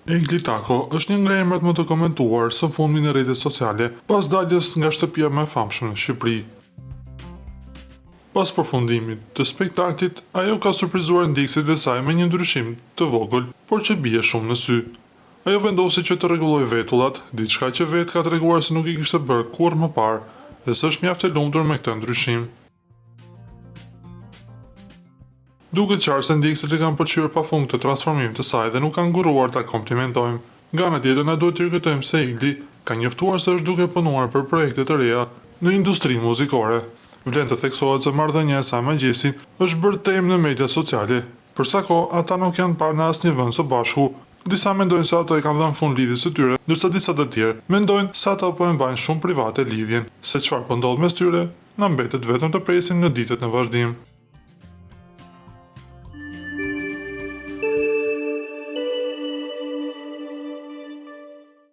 Egli Tako është një nga emrat më të komentuar së fundmi në rrjetet sociale pas daljes nga shtëpia më e famshme në Shqipëri. Pas përfundimit të spektaklit, ajo ka surprizuar ndjekësit e saj me një ndryshim të vogël, por që bie shumë në sy. Ajo vendosi që të rregullojë vetullat, diçka që vetë ka treguar se nuk i kishte bërë kurrë më parë dhe s'është mjaft e lumtur me këtë ndryshim. Duket qartë se ndjekësit e kanë pëlqyer pafund këtë transformim të saj dhe nuk kanë nguruar ta komplimentojnë. Nga ana tjetër, na duhet të rikujtojmë se Egli ka njoftuar se është duke punuar për projekte të reja në industrinë muzikore. Vlen të theksohet se marrëdhënia e saj me Gjesin është bërë temë në media sociale. Për sa kohë, ata nuk janë parë në asnjë vend së bashku. Disa mendojnë se ato i kanë dhënë fund lidhjes së tyre, ndërsa disa të tjerë mendojnë se ata po e mbajnë shumë private lidhjen. Se çfarë po ndodh mes tyre, na mbetet vetëm të presim në ditët në vazhdim.